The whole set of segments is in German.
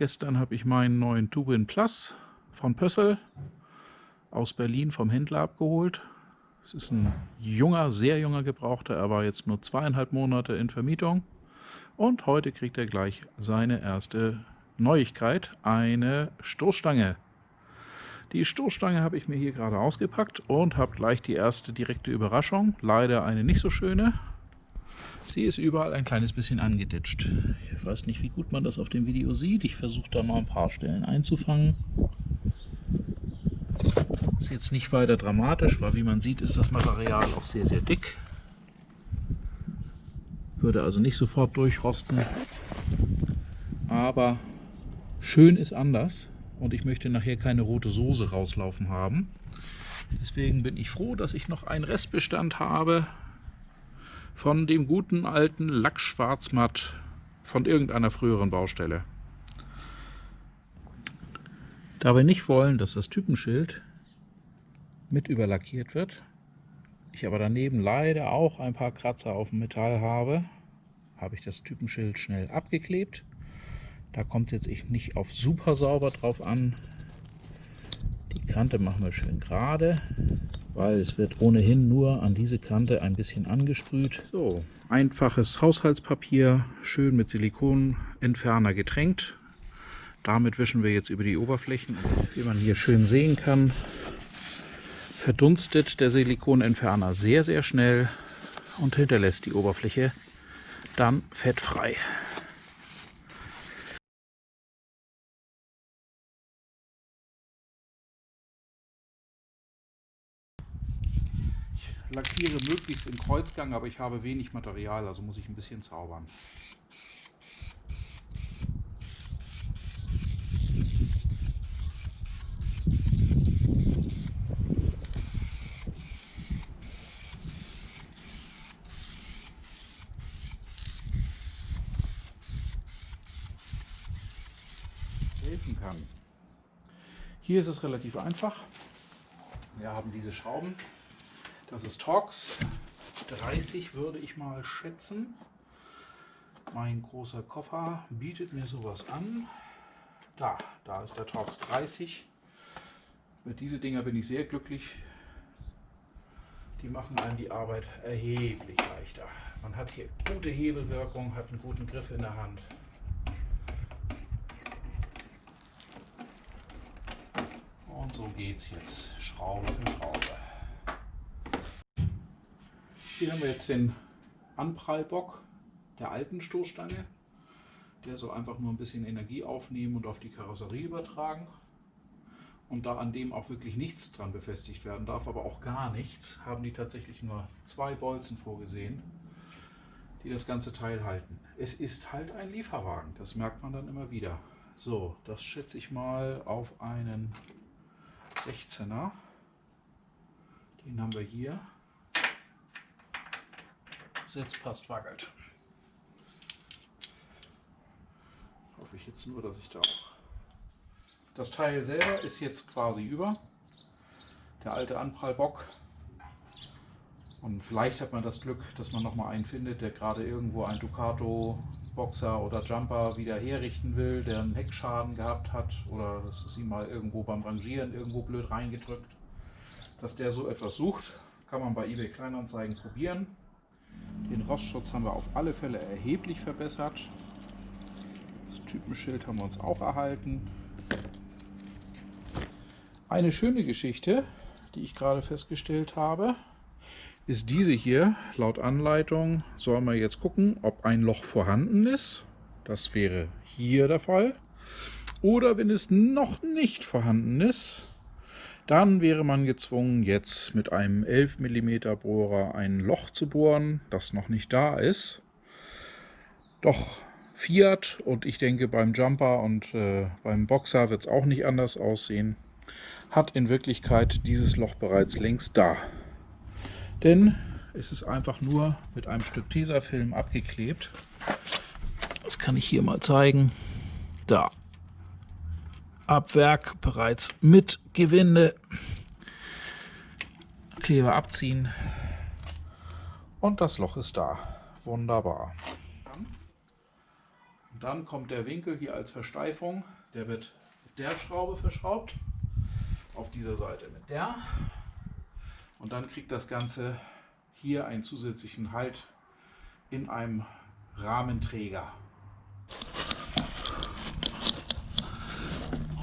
Gestern habe ich meinen neuen Twin Plus von Pössl aus Berlin vom Händler abgeholt. Es ist ein junger, sehr junger Gebrauchter. Er war jetzt nur 2,5 Monate in Vermietung. Und heute kriegt er gleich seine erste Neuigkeit, eine Stoßstange. Die Stoßstange habe ich mir hier gerade ausgepackt und habe gleich die erste direkte Überraschung. Leider eine nicht so schöne. Sie ist überall ein kleines bisschen angeditscht. Ich weiß nicht, wie gut man das auf dem Video sieht. Ich versuche da mal ein paar Stellen einzufangen. Ist jetzt nicht weiter dramatisch, weil wie man sieht, ist das Material auch sehr, sehr dick. Würde also nicht sofort durchrosten. Aber schön ist anders und ich möchte nachher keine rote Soße rauslaufen haben. Deswegen bin ich froh, dass ich noch einen Restbestand habe von dem guten alten Lackschwarzmatt von irgendeiner früheren Baustelle. Da wir nicht wollen, dass das Typenschild mit überlackiert wird, ich aber daneben leider auch ein paar Kratzer auf dem Metall habe, habe ich das Typenschild schnell abgeklebt. Da kommt es jetzt nicht auf super sauber drauf an. Die Kante machen wir schön gerade, weil es wird ohnehin nur an diese Kante ein bisschen angesprüht. So, einfaches Haushaltspapier, schön mit Silikonentferner getränkt. Damit wischen wir jetzt über die Oberflächen. Wie man hier schön sehen kann, verdunstet der Silikonentferner sehr, sehr schnell und hinterlässt die Oberfläche dann fettfrei. Ich lackiere möglichst im Kreuzgang, aber ich habe wenig Material, also muss ich ein bisschen zaubern. Helfen kann. Hier ist es relativ einfach. Wir haben diese Schrauben. Das ist Torx 30, würde ich mal schätzen. Mein großer Koffer bietet mir sowas an. Da ist der Torx 30. Mit diesen Dinger bin ich sehr glücklich. Die machen einem die Arbeit erheblich leichter. Man hat hier gute Hebelwirkung, hat einen guten Griff in der Hand. Und so geht es jetzt Schraube für Schraube. Hier haben wir jetzt den Anprallbock der alten Stoßstange. Der soll einfach nur ein bisschen Energie aufnehmen und auf die Karosserie übertragen. Und da an dem auch wirklich nichts dran befestigt werden darf, aber auch gar nichts, haben die tatsächlich nur 2 Bolzen vorgesehen, die das ganze Teil halten. Es ist halt ein Lieferwagen, das merkt man dann immer wieder. So, das schätze ich mal auf einen 16er. Den haben wir hier. Sitzt, passt, wackelt. Hoffe ich jetzt nur, dass ich da auch... Das Teil selber ist jetzt quasi über. Der alte Anprallbock. Und vielleicht hat man das Glück, dass man noch mal einen findet, der gerade irgendwo einen Ducato Boxer oder Jumper wieder herrichten will, der einen Heckschaden gehabt hat oder das ist ihm mal irgendwo beim Rangieren irgendwo blöd reingedrückt. Dass der so etwas sucht, kann man bei eBay Kleinanzeigen probieren. Den Rostschutz haben wir auf alle Fälle erheblich verbessert. Das Typenschild haben wir uns auch erhalten. Eine schöne Geschichte, die ich gerade festgestellt habe, ist diese hier. Laut Anleitung soll man jetzt gucken, ob ein Loch vorhanden ist. Das wäre hier der Fall. Oder wenn es noch nicht vorhanden ist, dann wäre man gezwungen, jetzt mit einem 11 mm Bohrer ein Loch zu bohren, das noch nicht da ist. Doch Fiat und ich denke beim Jumper und beim Boxer wird es auch nicht anders aussehen, hat in Wirklichkeit dieses Loch bereits längst da. Denn es ist einfach nur mit einem Stück Tesafilm abgeklebt. Das kann ich hier mal zeigen. Da. Ab Werk bereits mit Gewinde. Kleber abziehen. Und das Loch ist da. Wunderbar. Dann kommt der Winkel hier als Versteifung. Der wird mit der Schraube verschraubt. Auf dieser Seite mit der. Und dann kriegt das Ganze hier einen zusätzlichen Halt in einem Rahmenträger.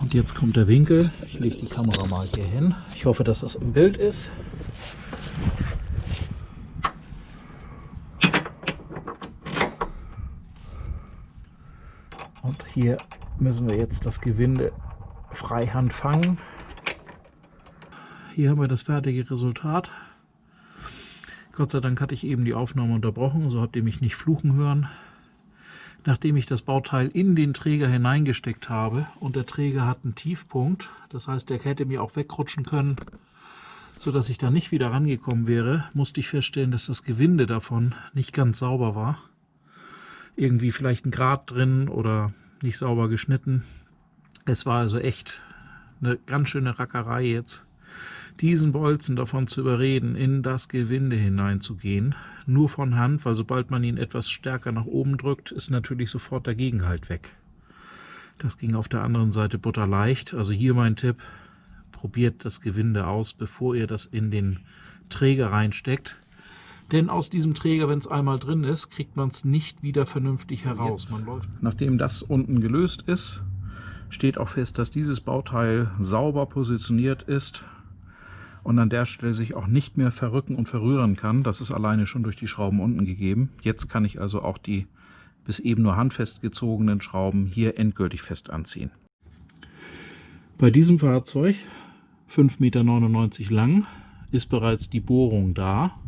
Und jetzt kommt der Winkel. Ich lege die Kamera mal hier hin. Ich hoffe, dass das im Bild ist. Und hier müssen wir jetzt das Gewinde freihand fangen. Hier haben wir das fertige Resultat. Gott sei Dank hatte ich eben die Aufnahme unterbrochen, so habt ihr mich nicht fluchen hören. Nachdem ich das Bauteil in den Träger hineingesteckt habe und der Träger hat einen Tiefpunkt, das heißt, der hätte mir auch wegrutschen können, sodass ich da nicht wieder rangekommen wäre, musste ich feststellen, dass das Gewinde davon nicht ganz sauber war. Irgendwie vielleicht ein Grat drin oder nicht sauber geschnitten. Es war also echt eine ganz schöne Rackerei jetzt, diesen Bolzen davon zu überreden, in das Gewinde hineinzugehen. Nur von Hand, weil sobald man ihn etwas stärker nach oben drückt, ist natürlich sofort der Gegenhalt weg. Das ging auf der anderen Seite butterleicht. Also hier mein Tipp, probiert das Gewinde aus, bevor ihr das in den Träger reinsteckt. Denn aus diesem Träger, wenn es einmal drin ist, kriegt man es nicht wieder vernünftig heraus. Nachdem das unten gelöst ist, steht auch fest, dass dieses Bauteil sauber positioniert ist und an der Stelle sich auch nicht mehr verrücken und verrühren kann. Das ist alleine schon durch die Schrauben unten gegeben. Jetzt kann ich also auch die bis eben nur handfest gezogenen Schrauben hier endgültig fest anziehen. Bei diesem Fahrzeug, 5,99 Meter lang, ist bereits die Bohrung da.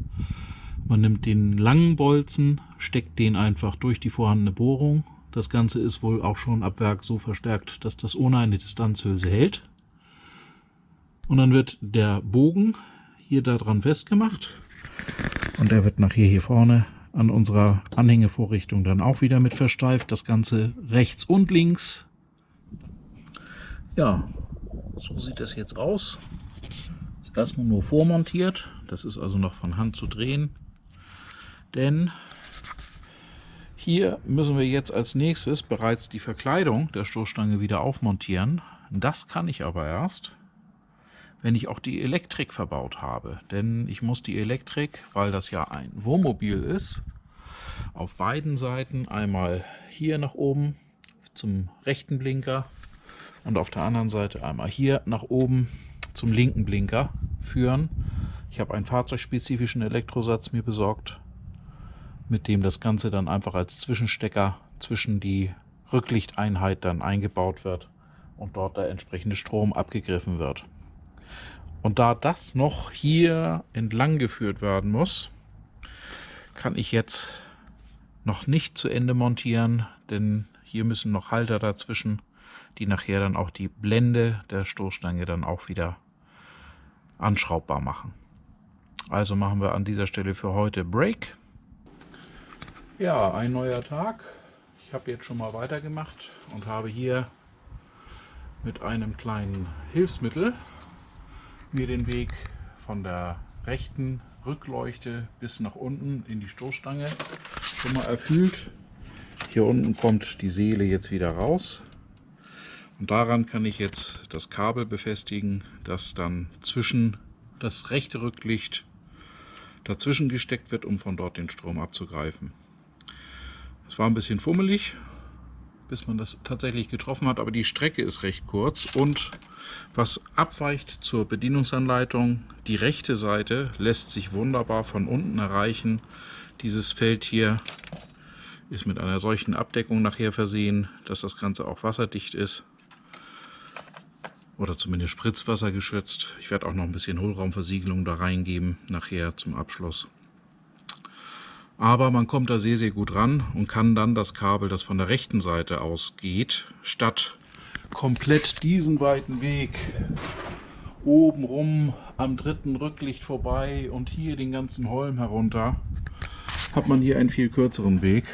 Man nimmt den langen Bolzen, steckt den einfach durch die vorhandene Bohrung. Das Ganze ist wohl auch schon ab Werk so verstärkt, dass das ohne eine Distanzhülse hält. Und dann wird der Bogen hier daran festgemacht und der wird nachher hier vorne an unserer Anhängevorrichtung dann auch wieder mit versteift. Das Ganze rechts und links. Ja, so sieht das jetzt aus. Ist erstmal nur vormontiert. Das ist also noch von Hand zu drehen. Denn hier müssen wir jetzt als nächstes bereits die Verkleidung der Stoßstange wieder aufmontieren. Das kann ich aber erst, wenn ich auch die Elektrik verbaut habe. Denn ich muss die Elektrik, weil das ja ein Wohnmobil ist, auf beiden Seiten einmal hier nach oben zum rechten Blinker und auf der anderen Seite einmal hier nach oben zum linken Blinker führen. Ich habe einen fahrzeugspezifischen Elektrosatz mir besorgt, mit dem das Ganze dann einfach als Zwischenstecker zwischen die Rücklichteinheit dann eingebaut wird und dort der entsprechende Strom abgegriffen wird. Und da das noch hier entlang geführt werden muss, kann ich jetzt noch nicht zu Ende montieren, denn hier müssen noch Halter dazwischen, die nachher dann auch die Blende der Stoßstange dann auch wieder anschraubbar machen. Also machen wir an dieser Stelle für heute Break. Ja, ein neuer Tag. Ich habe jetzt schon mal weitergemacht und habe hier mit einem kleinen Hilfsmittel mir den Weg von der rechten Rückleuchte bis nach unten in die Stoßstange schon mal erfüllt. Hier unten kommt die Seele jetzt wieder raus und daran kann ich jetzt das Kabel befestigen, das dann zwischen das rechte Rücklicht dazwischen gesteckt wird, um von dort den Strom abzugreifen. Es war ein bisschen fummelig, bis man das tatsächlich getroffen hat, aber die Strecke ist recht kurz und was abweicht zur Bedienungsanleitung, die rechte Seite lässt sich wunderbar von unten erreichen. Dieses Feld hier ist mit einer solchen Abdeckung nachher versehen, dass das Ganze auch wasserdicht ist oder zumindest Spritzwasser geschützt. Ich werde auch noch ein bisschen Hohlraumversiegelung da reingeben nachher zum Abschluss. Aber man kommt da sehr, sehr gut ran und kann dann das Kabel, das von der rechten Seite ausgeht, statt komplett diesen weiten Weg oben rum am dritten Rücklicht vorbei und hier den ganzen Holm herunter, hat man hier einen viel kürzeren Weg,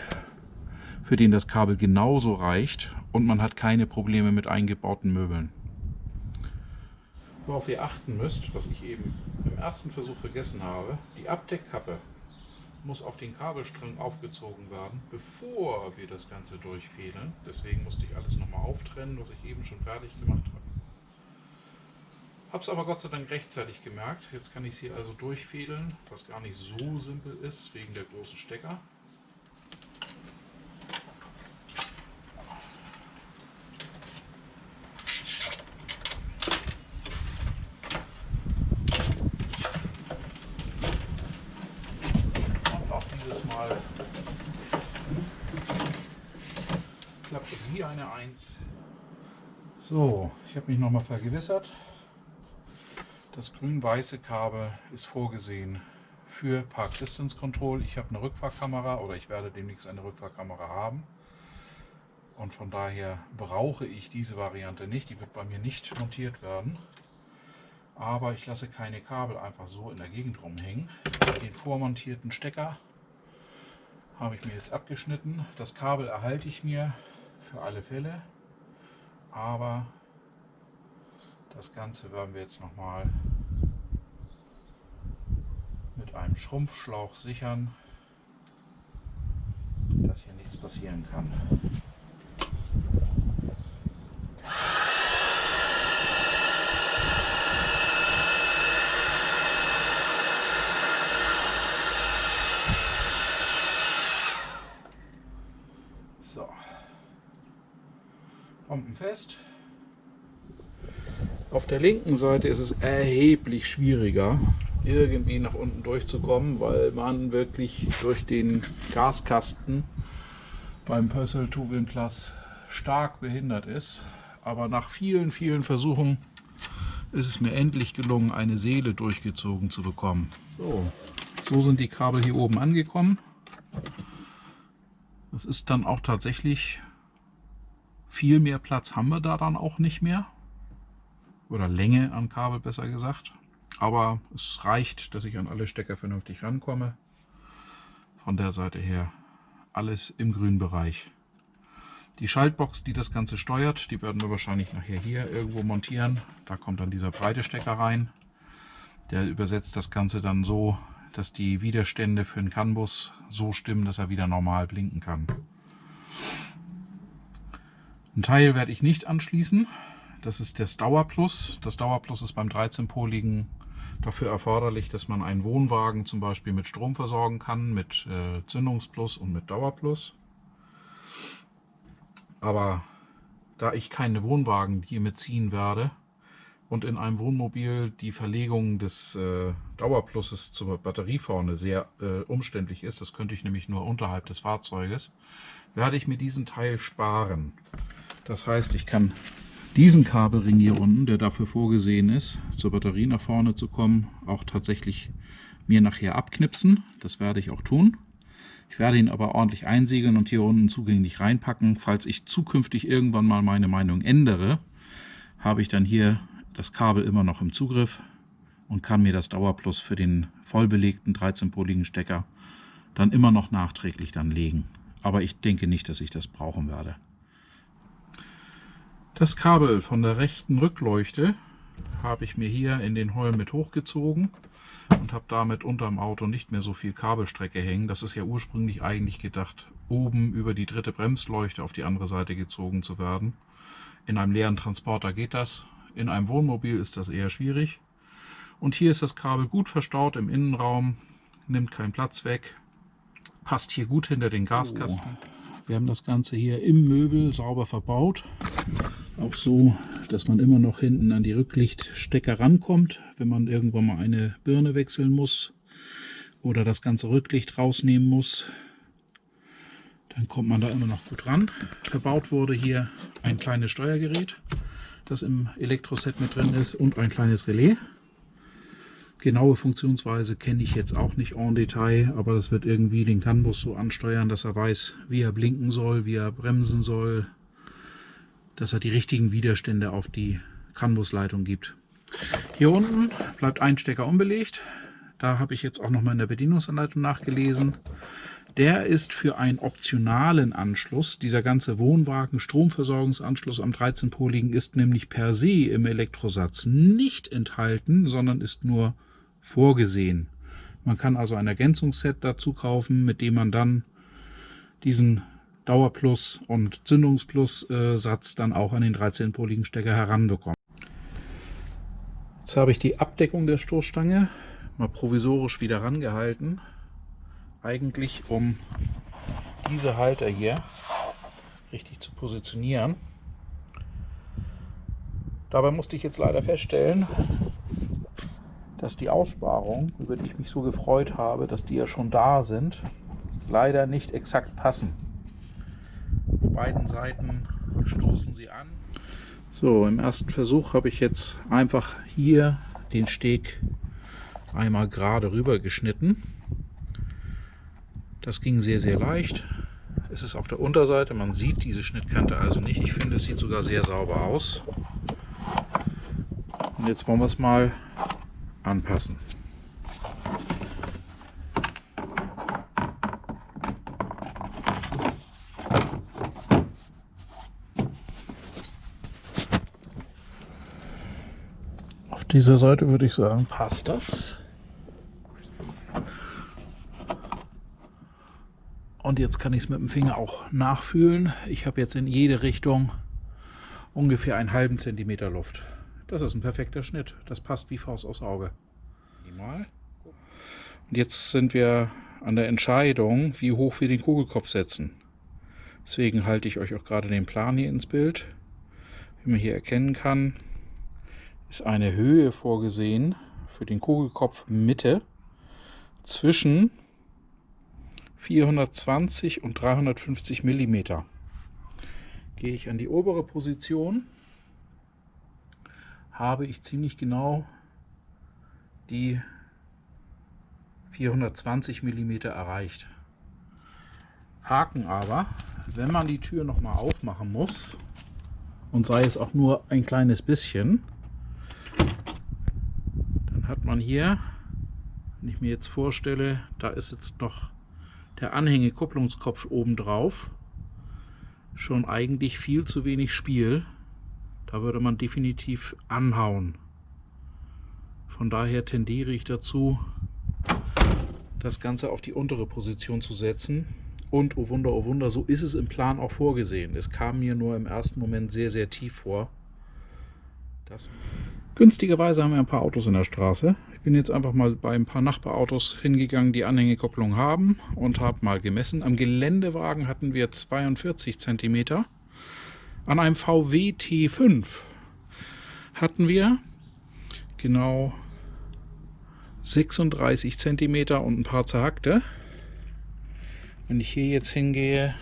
für den das Kabel genauso reicht und man hat keine Probleme mit eingebauten Möbeln. Worauf ihr achten müsst, was ich eben im ersten Versuch vergessen habe, die Abdeckkappe muss auf den Kabelstrang aufgezogen werden, bevor wir das Ganze durchfädeln. Deswegen musste ich alles nochmal auftrennen, was ich eben schon fertig gemacht habe. Habe es aber Gott sei Dank rechtzeitig gemerkt. Jetzt kann ich es hier also durchfädeln, was gar nicht so simpel ist, wegen der großen Stecker. Und auch dieses Mal klappt es wie eine 1. So, ich habe mich nochmal vergewissert. Das grün-weiße Kabel ist vorgesehen für Park Distance Control. Ich habe eine Rückfahrkamera oder ich werde demnächst eine Rückfahrkamera haben. Und von daher brauche ich diese Variante nicht. Die wird bei mir nicht montiert werden. Aber ich lasse keine Kabel einfach so in der Gegend rumhängen. Den vormontierten Stecker habe ich mir jetzt abgeschnitten. Das Kabel erhalte ich mir für alle Fälle. Aber das Ganze werden wir jetzt nochmal mit einem Schrumpfschlauch sichern, dass hier nichts passieren kann. So, bombenfest. Auf der linken Seite ist es erheblich schwieriger, irgendwie nach unten durchzukommen, weil man wirklich durch den Gaskasten beim Pössl Tuwin-Plus stark behindert ist. Aber nach vielen Versuchen ist es mir endlich gelungen, eine Seele durchgezogen zu bekommen. So sind die Kabel hier oben angekommen. Das ist dann auch tatsächlich, viel mehr Platz haben wir da dann auch nicht mehr. Oder Länge an Kabel besser gesagt. Aber es reicht, dass ich an alle Stecker vernünftig rankomme. Von der Seite her alles im grünen Bereich. Die Schaltbox, die das Ganze steuert, die werden wir wahrscheinlich nachher hier irgendwo montieren. Da kommt dann dieser breite Stecker rein. Der übersetzt das Ganze dann so, dass die Widerstände für den CAN-Bus so stimmen, dass er wieder normal blinken kann. Ein Teil werde ich nicht anschließen. Das ist das Dauerplus. Das Dauerplus ist beim 13-poligen dafür erforderlich, dass man einen Wohnwagen zum Beispiel mit Strom versorgen kann, mit Zündungsplus und mit Dauerplus. Aber da ich keine Wohnwagen hier mitziehen werde und in einem Wohnmobil die Verlegung des Dauerplusses zur Batterie vorne sehr umständlich ist, das könnte ich nämlich nur unterhalb des Fahrzeuges, werde ich mir diesen Teil sparen. Das heißt, ich kann diesen Kabelring hier unten, der dafür vorgesehen ist, zur Batterie nach vorne zu kommen, auch tatsächlich mir nachher abknipsen. Das werde ich auch tun. Ich werde ihn aber ordentlich einsiegeln und hier unten zugänglich reinpacken. Falls ich zukünftig irgendwann mal meine Meinung ändere, habe ich dann hier das Kabel immer noch im Zugriff und kann mir das Dauerplus für den vollbelegten 13-poligen Stecker dann immer noch nachträglich dann legen. Aber ich denke nicht, dass ich das brauchen werde. Das Kabel von der rechten Rückleuchte habe ich mir hier in den Holm mit hochgezogen und habe damit unterm Auto nicht mehr so viel Kabelstrecke hängen. Das ist ja ursprünglich eigentlich gedacht, oben über die dritte Bremsleuchte auf die andere Seite gezogen zu werden. In einem leeren Transporter geht das, in einem Wohnmobil ist das eher schwierig. Und hier ist das Kabel gut verstaut im Innenraum, nimmt keinen Platz weg, passt hier gut hinter den Gaskasten. Wir haben das Ganze hier im Möbel sauber verbaut. Auch so, dass man immer noch hinten an die Rücklichtstecker rankommt, wenn man irgendwann mal eine Birne wechseln muss oder das ganze Rücklicht rausnehmen muss. Dann kommt man da immer noch gut ran. Verbaut wurde hier ein kleines Steuergerät, das im Elektroset mit drin ist, und ein kleines Relais. Genaue Funktionsweise kenne ich jetzt auch nicht en Detail, aber das wird irgendwie den CAN-Bus so ansteuern, dass er weiß, wie er blinken soll, wie er bremsen soll, dass er die richtigen Widerstände auf die CAN-Bus-Leitung gibt. Hier unten bleibt ein Stecker unbelegt. Da habe ich jetzt auch noch mal in der Bedienungsanleitung nachgelesen. Der ist für einen optionalen Anschluss. Dieser ganze Wohnwagen-Stromversorgungsanschluss am 13-poligen ist nämlich per se im Elektrosatz nicht enthalten, sondern ist nur vorgesehen. Man kann also ein Ergänzungsset dazu kaufen, mit dem man dann diesen Dauerplus und Zündungsplus Satz dann auch an den 13-poligen Stecker heranbekommt. Jetzt habe ich die Abdeckung der Stoßstange mal provisorisch wieder rangehalten. Eigentlich um diese Halter hier richtig zu positionieren. Dabei musste ich jetzt leider feststellen, dass die Aussparungen, über die ich mich so gefreut habe, dass die ja schon da sind, leider nicht exakt passen. Auf beiden Seiten stoßen sie an. So, im ersten Versuch habe ich jetzt einfach hier den Steg einmal gerade rüber geschnitten. Das ging sehr, sehr leicht. Es ist auf der Unterseite, man sieht diese Schnittkante also nicht. Ich finde, es sieht sogar sehr sauber aus. Und jetzt wollen wir es mal anpassen. Auf dieser Seite würde ich sagen, passt das. Und jetzt kann ich es mit dem Finger auch nachfühlen. Ich habe jetzt in jede Richtung ungefähr einen halben Zentimeter Luft. Das ist ein perfekter Schnitt. Das passt wie Faust aufs Auge. Und jetzt sind wir an der Entscheidung, wie hoch wir den Kugelkopf setzen. Deswegen halte ich euch auch gerade den Plan hier ins Bild. Wie man hier erkennen kann, ist eine Höhe vorgesehen für den Kugelkopf Mitte zwischen 420 und 350 mm. Gehe ich an die obere Position, habe ich ziemlich genau die 420 mm erreicht. Haken aber, wenn man die Tür noch mal aufmachen muss, und sei es auch nur ein kleines bisschen, dann hat man hier, wenn ich mir jetzt vorstelle, da ist jetzt noch der Anhängekupplungskopf oben drauf, schon eigentlich viel zu wenig Spiel. Da würde man definitiv anhauen. Von daher tendiere ich dazu, das Ganze auf die untere Position zu setzen. Und oh Wunder, so ist es im Plan auch vorgesehen. Es kam mir nur im ersten Moment sehr, sehr tief vor. Günstigerweise haben wir ein paar Autos in der Straße. Ich bin jetzt einfach mal bei ein paar Nachbarautos hingegangen, die Anhängekupplung haben, und habe mal gemessen. Am Geländewagen hatten wir 42 cm. An einem VW T5 hatten wir genau 36 cm und ein paar zerhackte. Wenn ich hier jetzt hingehe,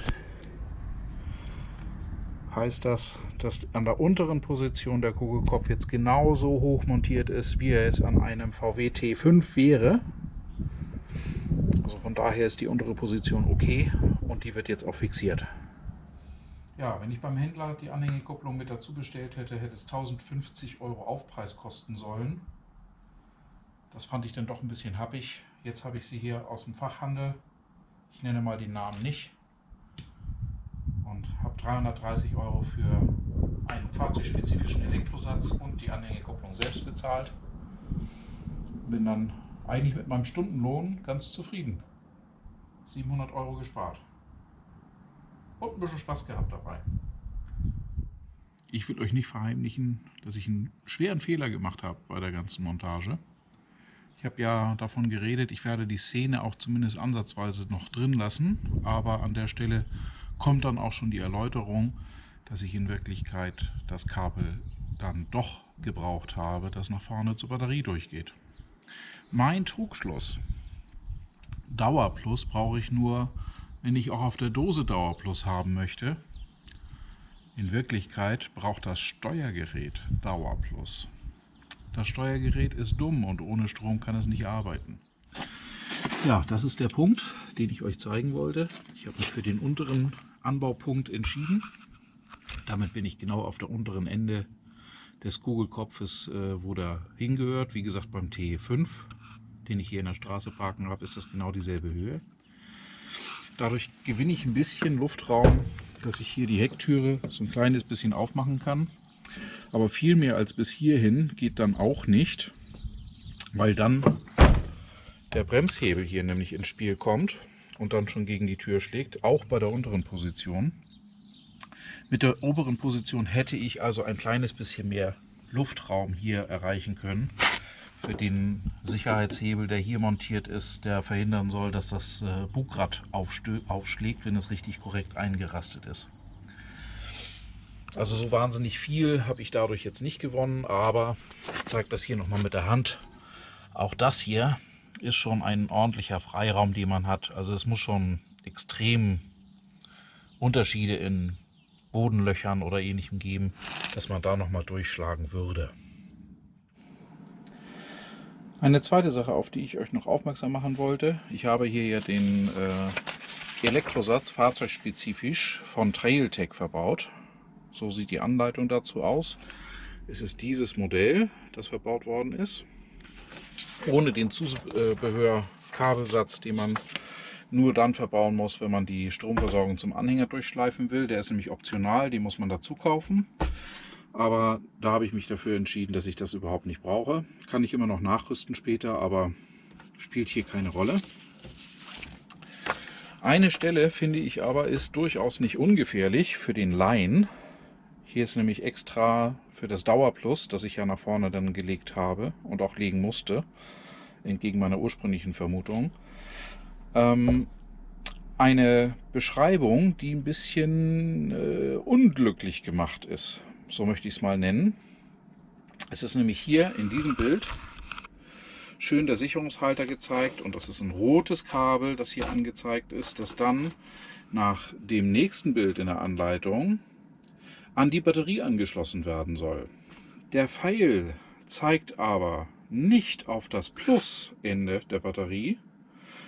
heißt das, dass an der unteren Position der Kugelkopf jetzt genauso hoch montiert ist, wie er es an einem VW T5 wäre. Also von daher ist die untere Position okay und die wird jetzt auch fixiert. Ja, wenn ich beim Händler die Anhängekupplung mit dazu bestellt hätte, hätte es 1050 € Aufpreis kosten sollen. Das fand ich dann doch ein bisschen happig. Jetzt habe ich sie hier aus dem Fachhandel. Ich nenne mal den Namen nicht. Und habe 330 € für einen fahrzeugspezifischen Elektrosatz und die Anhängekupplung selbst bezahlt. Bin dann eigentlich mit meinem Stundenlohn ganz zufrieden. 700 € gespart. Und ein bisschen Spaß gehabt dabei. Ich will euch nicht verheimlichen, dass ich einen schweren Fehler gemacht habe bei der ganzen Montage. Ich habe ja davon geredet, ich werde die Szene auch zumindest ansatzweise noch drin lassen, aber an der Stelle kommt dann auch schon die Erläuterung, dass ich in Wirklichkeit das Kabel dann doch gebraucht habe, das nach vorne zur Batterie durchgeht. Mein Trugschluss: Dauerplus brauche ich nur, wenn ich auch auf der Dose Dauerplus haben möchte. In Wirklichkeit braucht das Steuergerät Dauerplus. Das Steuergerät ist dumm und ohne Strom kann es nicht arbeiten. Ja, das ist der Punkt, den ich euch zeigen wollte. Ich habe mich für den unteren Anbaupunkt entschieden. Damit bin ich genau auf der unteren Ende des Kugelkopfes, wo der hingehört. Wie gesagt, beim T5, den ich hier in der Straße parken habe, ist das genau dieselbe Höhe. Dadurch gewinne ich ein bisschen Luftraum, dass ich hier die Hecktüre so ein kleines bisschen aufmachen kann. Aber viel mehr als bis hierhin geht dann auch nicht, weil dann der Bremshebel hier nämlich ins Spiel kommt und dann schon gegen die Tür schlägt, auch bei der unteren Position. Mit der oberen Position hätte ich also ein kleines bisschen mehr Luftraum hier erreichen können. Für den Sicherheitshebel, der hier montiert ist, der verhindern soll, dass das Bugrad aufschlägt, wenn es richtig korrekt eingerastet ist. Also so wahnsinnig viel habe ich dadurch jetzt nicht gewonnen, aber ich zeige das hier nochmal mit der Hand. Auch das hier ist schon ein ordentlicher Freiraum, den man hat. Also es muss schon extrem Unterschiede in Bodenlöchern oder ähnlichem geben, dass man da nochmal durchschlagen würde. Eine zweite Sache, auf die ich euch noch aufmerksam machen wollte. Ich habe hier ja den Elektrosatz fahrzeugspezifisch von Trailtech verbaut. So sieht die Anleitung dazu aus. Es ist dieses Modell, das verbaut worden ist. Ohne den Zubehör-Kabelsatz, den man nur dann verbauen muss, wenn man die Stromversorgung zum Anhänger durchschleifen will. Der ist nämlich optional, den muss man dazu kaufen. Aber da habe ich mich dafür entschieden, dass ich das überhaupt nicht brauche. Kann ich immer noch nachrüsten später, aber spielt hier keine Rolle. Eine Stelle, finde ich aber, ist durchaus nicht ungefährlich für den Laien. Hier ist nämlich extra für das Dauerplus, das ich ja nach vorne dann gelegt habe und auch legen musste, entgegen meiner ursprünglichen Vermutung, eine Beschreibung, die ein bisschen unglücklich gemacht ist. So möchte ich es mal nennen. Es ist nämlich hier in diesem Bild schön der Sicherungshalter gezeigt und das ist ein rotes Kabel, das hier angezeigt ist, das dann nach dem nächsten Bild in der Anleitung an die Batterie angeschlossen werden soll. Der Pfeil zeigt aber nicht auf das Plusende der Batterie,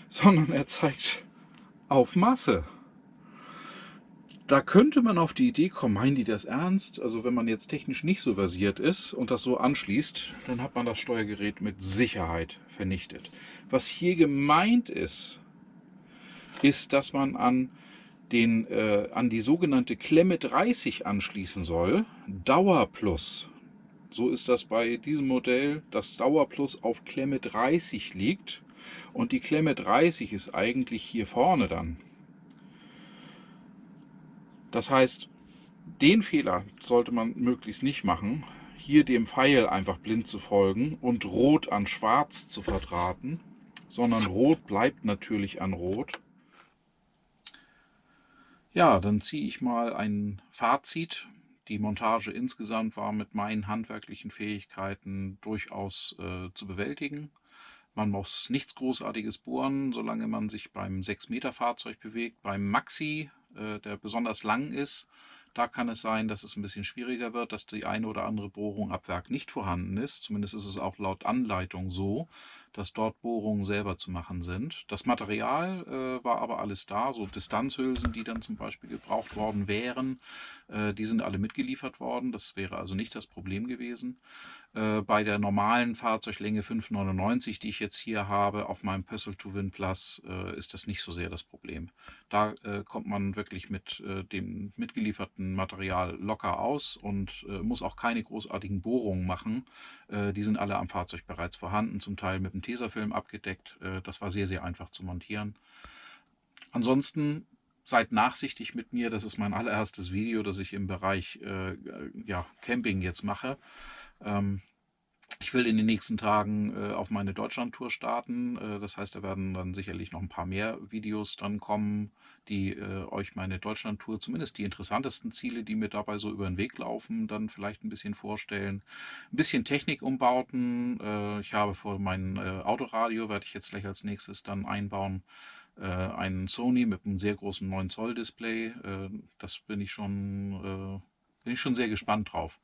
sondern er zeigt auf Masse. Da könnte man auf die Idee kommen, meinen die das ernst? Also wenn man jetzt technisch nicht so versiert ist und das so anschließt, dann hat man das Steuergerät mit Sicherheit vernichtet. Was hier gemeint ist, dass man an die sogenannte Klemme 30 anschließen soll, Dauerplus. So ist das bei diesem Modell, dass Dauerplus auf Klemme 30 liegt und die Klemme 30 ist eigentlich hier vorne dann. Das heißt, den Fehler sollte man möglichst nicht machen, hier dem Pfeil einfach blind zu folgen und Rot an Schwarz zu verdrahten, sondern Rot bleibt natürlich an Rot. Ja, dann ziehe ich mal ein Fazit. Die Montage insgesamt war mit meinen handwerklichen Fähigkeiten durchaus zu bewältigen. Man muss nichts Großartiges bohren, solange man sich beim 6-Meter-Fahrzeug bewegt. Beim Maxi, der besonders lang ist, da kann es sein, dass es ein bisschen schwieriger wird, dass die eine oder andere Bohrung ab Werk nicht vorhanden ist. Zumindest ist es auch laut Anleitung so, dass dort Bohrungen selber zu machen sind. Das Material war aber alles da, so Distanzhülsen, die dann zum Beispiel gebraucht worden wären, die sind alle mitgeliefert worden. Das wäre also nicht das Problem gewesen. Bei der normalen Fahrzeuglänge 5,99, die ich jetzt hier habe auf meinem Pössl 2Win Plus, ist das nicht so sehr das Problem. Da kommt man wirklich mit dem mitgelieferten Material locker aus und muss auch keine großartigen Bohrungen machen. Die sind alle am Fahrzeug bereits vorhanden, zum Teil mit dem Tesafilm abgedeckt. Das war sehr, sehr einfach zu montieren. Ansonsten seid nachsichtig mit mir. Das ist mein allererstes Video, das ich im Bereich Camping jetzt mache. Ich will in den nächsten Tagen auf meine Deutschland-Tour starten. Das heißt, da werden dann sicherlich noch ein paar mehr Videos dann kommen, die euch meine Deutschland-Tour, zumindest die interessantesten Ziele, die mir dabei so über den Weg laufen, dann vielleicht ein bisschen vorstellen. Ein bisschen Technikumbauten. Ich habe vor mein Autoradio, werde ich jetzt gleich als nächstes dann einbauen, einen Sony mit einem sehr großen 9 Zoll Display. Das bin ich schon sehr gespannt drauf.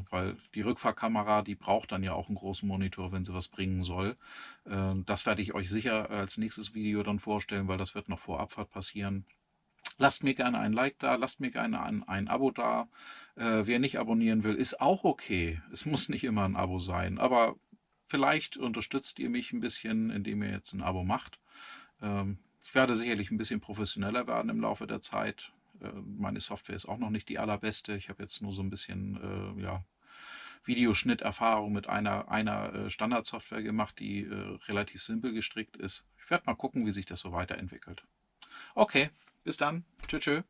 Weil die Rückfahrkamera, die braucht dann ja auch einen großen Monitor, wenn sie was bringen soll. Das werde ich euch sicher als nächstes Video dann vorstellen, weil das wird noch vor Abfahrt passieren. Lasst mir gerne ein Like da, lasst mir gerne ein Abo da. Wer nicht abonnieren will, ist auch okay. Es muss nicht immer ein Abo sein, aber vielleicht unterstützt ihr mich ein bisschen, indem ihr jetzt ein Abo macht. Ich werde sicherlich ein bisschen professioneller werden im Laufe der Zeit. Meine Software ist auch noch nicht die allerbeste. Ich habe jetzt nur so ein bisschen Videoschnitterfahrung mit einer Standardsoftware gemacht, die relativ simpel gestrickt ist. Ich werde mal gucken, wie sich das so weiterentwickelt. Okay, bis dann. Tschüss. Tschüss.